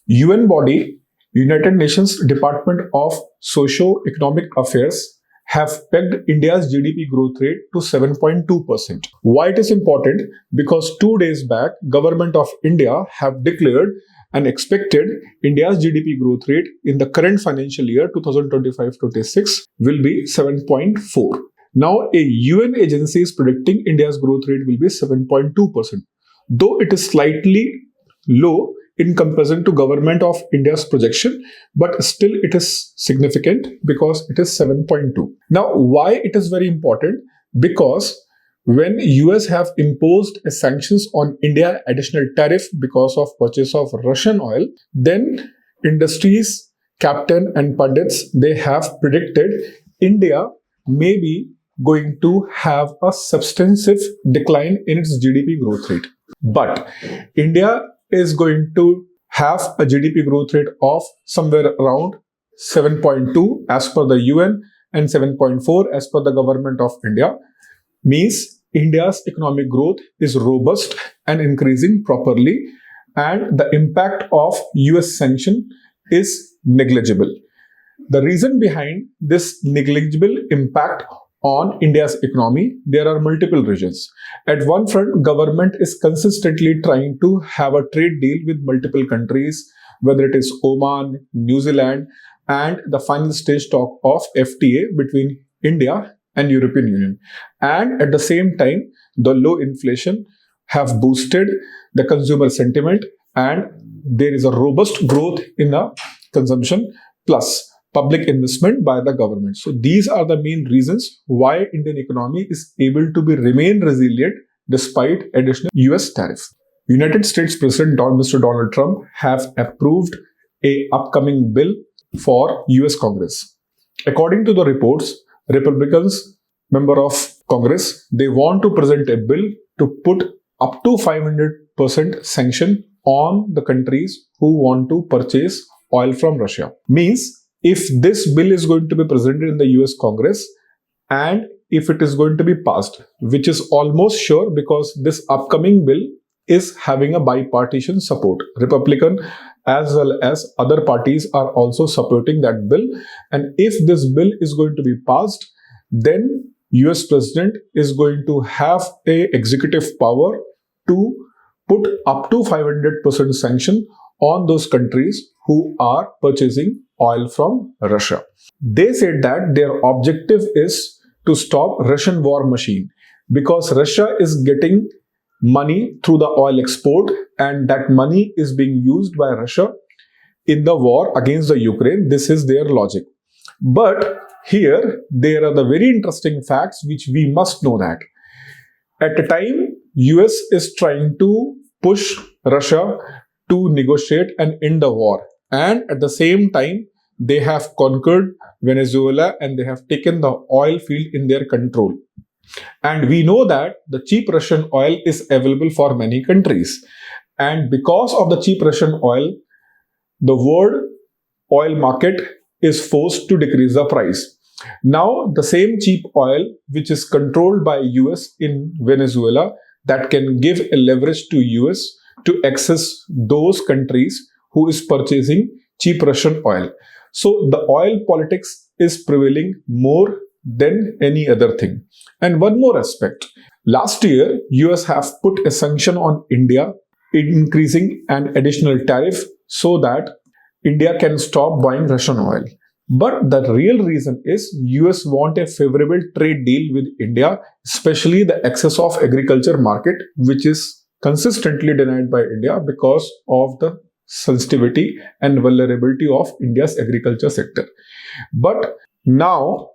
UN body, United Nations Department of Socio-Economic Affairs have pegged India's GDP growth rate to 7.2%. Why it is important? Because 2 days back, Government of India have declared and expected India's GDP growth rate in the current financial year 2025-26 will be 7.4. Now, a UN agency is predicting India's growth rate will be 7.2%, though it is slightly low in comparison to Government of India's projection, but still it is significant because it is 7.2. Now, why it is very important? Because when US have imposed sanctions on India, additional tariff because of purchase of Russian oil, then industries, captain and pundits, they have predicted India may be going to have a substantive decline in its GDP growth rate. But India is going to have a GDP growth rate of somewhere around 7.2 as per the UN and 7.4 as per the Government of India. Means India's economic growth is robust and increasing properly, and the impact of US sanction is negligible. The reason behind this negligible impact on India's economy, there are multiple reasons. At one front, government is consistently trying to have a trade deal with multiple countries, whether it is Oman, New Zealand, and the final stage talk of FTA between India and European Union. And at the same time, the low inflation have boosted the consumer sentiment, and there is a robust growth in the consumption plus public investment by the government. So these are the main reasons why Indian economy is able to remain resilient despite additional US tariff. United States President Mr. Donald Trump have approved a upcoming bill for US Congress. According to the reports, Republicans, member of Congress, they want to present a bill to put up to 500% sanction on the countries who want to purchase oil from Russia. Means if this bill is going to be presented in the US Congress and if it is going to be passed, which is almost sure because this upcoming bill is having a bipartisan support. Republican as well as other parties are also supporting that bill. And if this bill is going to be passed, then US President is going to have a executive power to put up to 500% sanction on those countries who are purchasing oil from Russia. They said that their objective is to stop Russian war machine because Russia is getting money through the oil export and that money is being used by Russia in the war against the Ukraine. This is their logic. But here there are the very interesting facts which we must know that. At the time, US is trying to push Russia to negotiate and end the war. And at the same time, they have conquered Venezuela and they have taken the oil field in their control. And we know that the cheap Russian oil is available for many countries. And because of the cheap Russian oil, the world oil market is forced to decrease the price. Now, the same cheap oil which is controlled by US in Venezuela that can give a leverage to US to access those countries who is purchasing cheap Russian oil. So the oil politics is prevailing more than any other thing. And one more aspect. Last year, US have put a sanction on India, increasing an additional tariff so that India can stop buying Russian oil. But the real reason is US want a favorable trade deal with India, especially the access of agriculture market, which is consistently denied by India because of the sensitivity and vulnerability of India's agriculture sector. But now,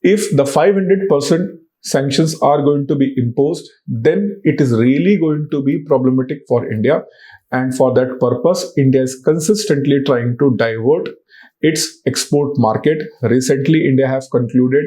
if the 500% sanctions are going to be imposed, then it is really going to be problematic for India. And for that purpose, India is consistently trying to divert its export market. Recently, India has concluded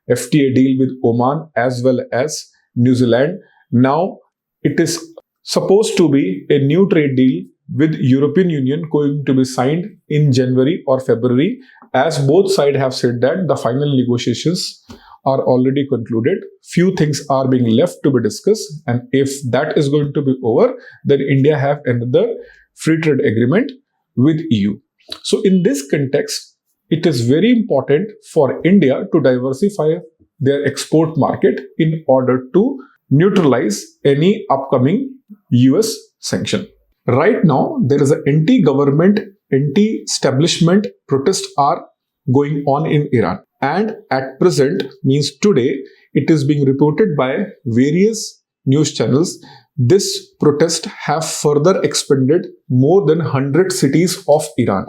FTA deal with Oman as well as New Zealand. Now, it is supposed to be a new trade deal with European Union going to be signed in January or February, as both sides have said that the final negotiations are already concluded. Few things are being left to be discussed, and if that is going to be over, then India have another free trade agreement with EU. So in this context, it is very important for India to diversify their export market in order to neutralize any upcoming US sanction. Right now, there is an anti-government, anti-establishment protests are going on in Iran. And at present, means today, it is being reported by various news channels. This protest have further expanded more than 100 cities of Iran.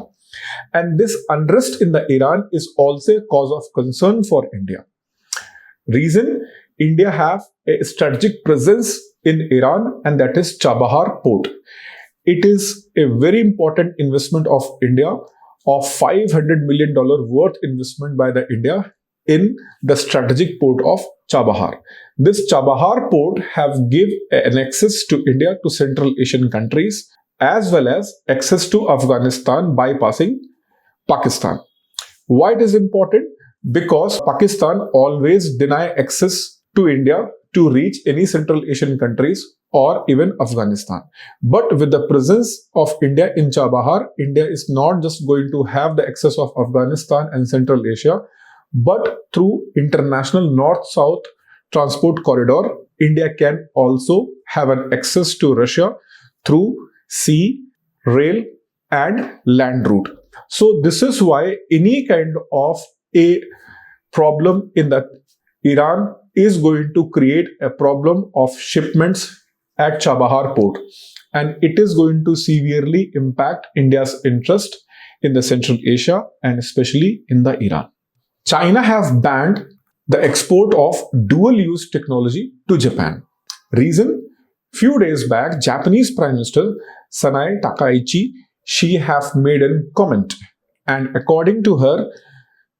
And this unrest in the Iran is also a cause of concern for India. Reason, India have a strategic presence in Iran, and that is Chabahar port. It is a very important investment of India of $500 million worth investment by the India in the strategic port of Chabahar. This Chabahar port have give an access to India to Central Asian countries as well as access to Afghanistan bypassing Pakistan. Why it is important? Because Pakistan always deny access to India to reach any Central Asian countries or even Afghanistan. But with the presence of India in Chabahar, India is not just going to have the access of Afghanistan and Central Asia, but through international north-south transport corridor, India can also have an access to Russia through sea, rail and land route. So this is why any kind of a problem in the Iran is going to create a problem of shipments at Chabahar port, and it is going to severely impact India's interest in the Central Asia and especially in the Iran. China have banned the export of dual-use technology to Japan. Reason? Few days back, Japanese Prime Minister Sanae Takaichi, she have made a comment, and according to her,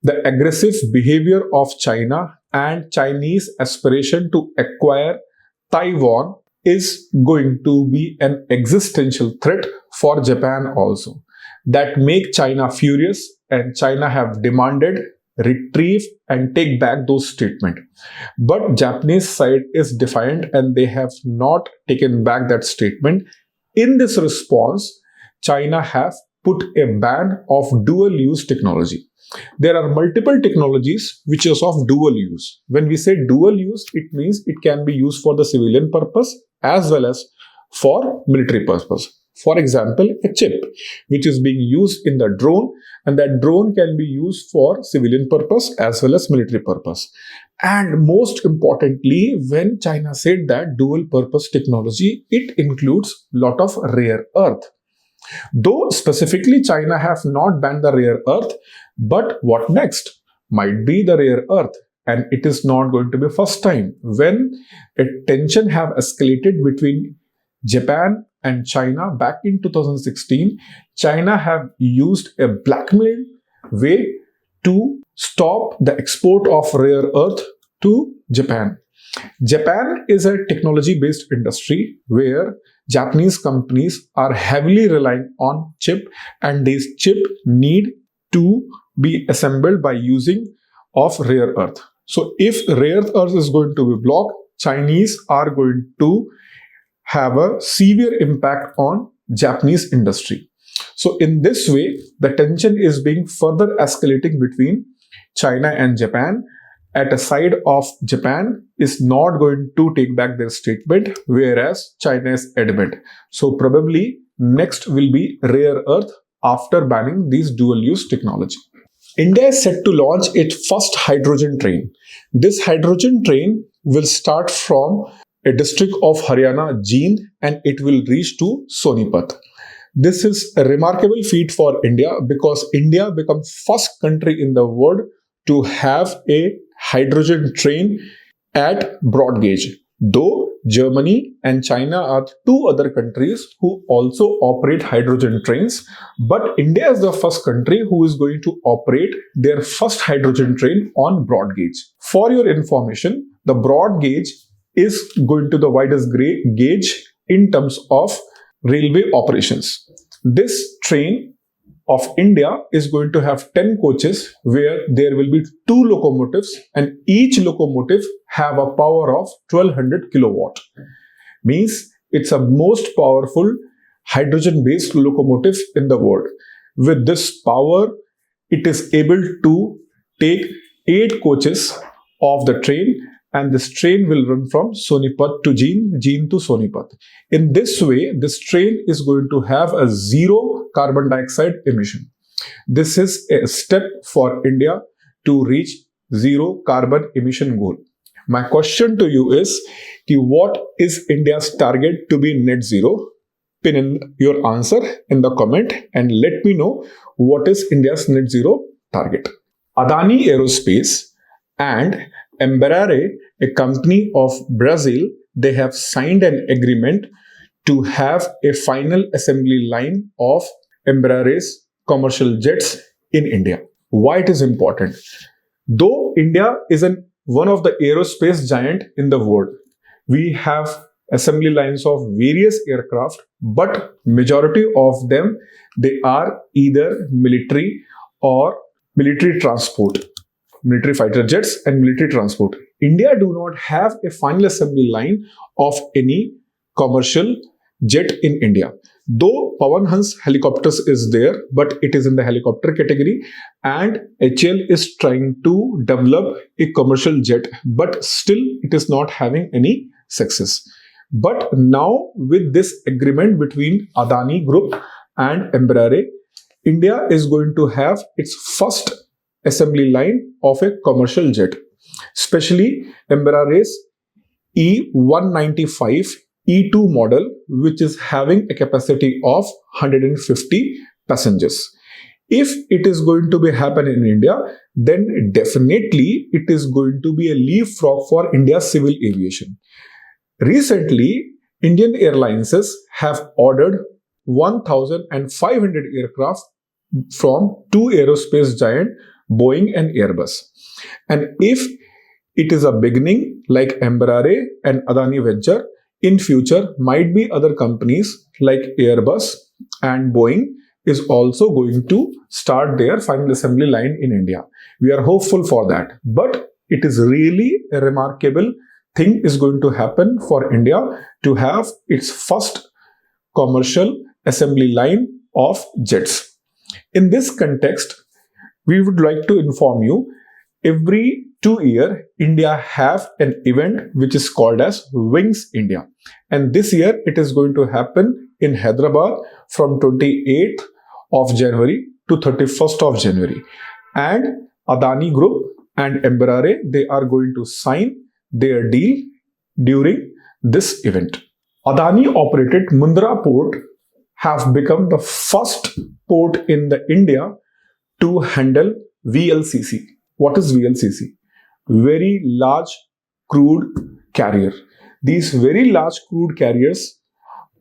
the aggressive behavior of China and Chinese aspiration to acquire Taiwan is going to be an existential threat for Japan also. That make China furious, and China have demanded retrieve and take back those statements. But Japanese side is defiant and they have not taken back that statement. In this response, China have put a ban of dual-use technology. There are multiple technologies which is of dual use. When we say dual use, it means it can be used for the civilian purpose as well as for military purpose. For example, a chip which is being used in the drone, and that drone can be used for civilian purpose as well as military purpose. And most importantly, when China said that dual purpose technology, it includes lot of rare earth. Though specifically China have not banned the rare earth, but what next? Might be the rare earth. And it is not going to be first time when a tension have escalated between Japan and China back in 2016. China have used a blackmail way to stop the export of rare earth to Japan. Japan is a technology-based industry where Japanese companies are heavily relying on chip, and these chip need to be assembled by using of rare earth. So if rare earth is going to be blocked, Chinese are going to have a severe impact on Japanese industry. So in this way, the tension is being further escalating between China and Japan. At a side of Japan is not going to take back their statement, whereas China is adamant. So probably next will be rare earth after banning these dual-use technology. India is set to launch its first hydrogen train. This hydrogen train will start from a district of Haryana, Jind, and it will reach to Sonipat. This is a remarkable feat for India because India becomes first country in the world to have a hydrogen train at broad gauge. Though Germany and China are two other countries who also operate hydrogen trains, but India is the first country who is going to operate their first hydrogen train on broad gauge. For your information, the broad gauge is going to the widest gauge in terms of railway operations. This train of India is going to have 10 coaches where there will be 2 locomotives, and each locomotive have a power of 1200 kilowatt. Means it's a most powerful hydrogen-based locomotive in the world. With this power, it is able to take 8 coaches of the train, and this train will run from Sonipat to Jean to Sonipat. In this way, this train is going to have a zero carbon dioxide emission. This is a step for India to reach zero carbon emission goal. My question to you is, what is India's target to be net zero? Pin in your answer in the comment and let me know what is India's net zero target. Adani Aerospace and Embraer, a company of Brazil, they have signed an agreement to have a final assembly line of Embraer's commercial jets in India. Why it is important? Though India is one of the aerospace giant in the world, we have assembly lines of various aircraft, but majority of them, they are either military or military transport, military fighter jets and military transport. India do not have a final assembly line of any commercial jet in India. Though Pawan Hans helicopters is there, but it is in the helicopter category, and HAL is trying to develop a commercial jet, but still it is not having any success. But now with this agreement between Adani Group and Embraer, India is going to have its first assembly line of a commercial jet, especially Embraer's E195 E2 model, which is having a capacity of 150 passengers. If it is going to be happen in India, then definitely it is going to be a leapfrog for India's civil aviation. Recently, Indian Airlines have ordered 1,500 aircraft from two aerospace giants, Boeing and Airbus. And if it is a beginning like Embraer and Adani Venture, in future might be other companies like Airbus and Boeing is also going to start their final assembly line in India. We are hopeful for that. But it is really a remarkable thing is going to happen for India to have its first commercial assembly line of jets. In this context, we would like to inform you, every 2 years, India have an event which is called as Wings India. And this year, it is going to happen in Hyderabad from 28th of January to 31st of January. And Adani Group and Embraer, they are going to sign their deal during this event. Adani operated Mundra port have become the first port in the India to handle VLCC. What is VLCC? Very large crude carrier. These very large crude carriers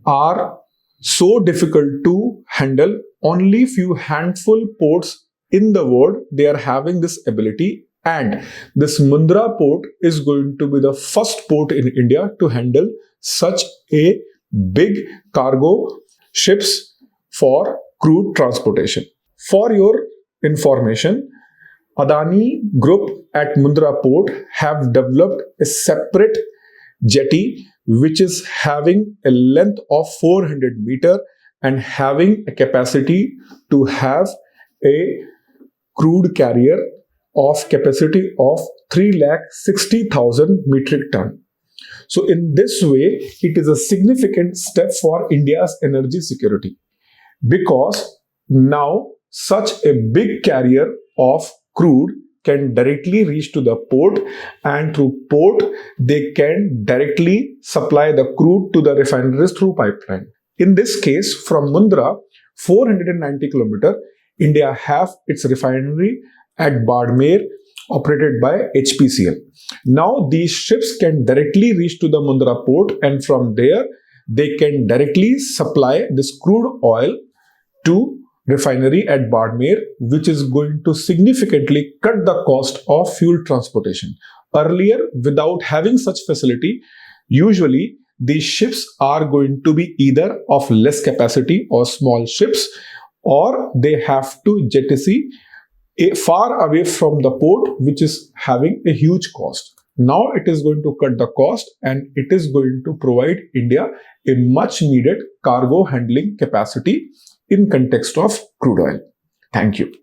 are so difficult to handle. Only few handful ports in the world, they are having this ability, and this Mundra port is going to be the first port in India to handle such a big cargo ships for crude transportation. For your information, Adani Group at Mundra Port have developed a separate jetty which is having a length of 400 meter and having a capacity to have a crude carrier of capacity of 360,000 metric ton. So in this way, it is a significant step for India's energy security, because now such a big carrier of crude can directly reach to the port, and through port they can directly supply the crude to the refineries through pipeline. In this case, from Mundra, 490 km, India have its refinery at Badmer operated by HPCL. Now these ships can directly reach to the Mundra port, and from there they can directly supply this crude oil to refinery at Badmer, which is going to significantly cut the cost of fuel transportation. Earlier, without having such facility, usually these ships are going to be either of less capacity or small ships, or they have to jettison far away from the port, which is having a huge cost. Now it is going to cut the cost and it is going to provide India a much needed cargo handling capacity in context of crude oil. Thank you.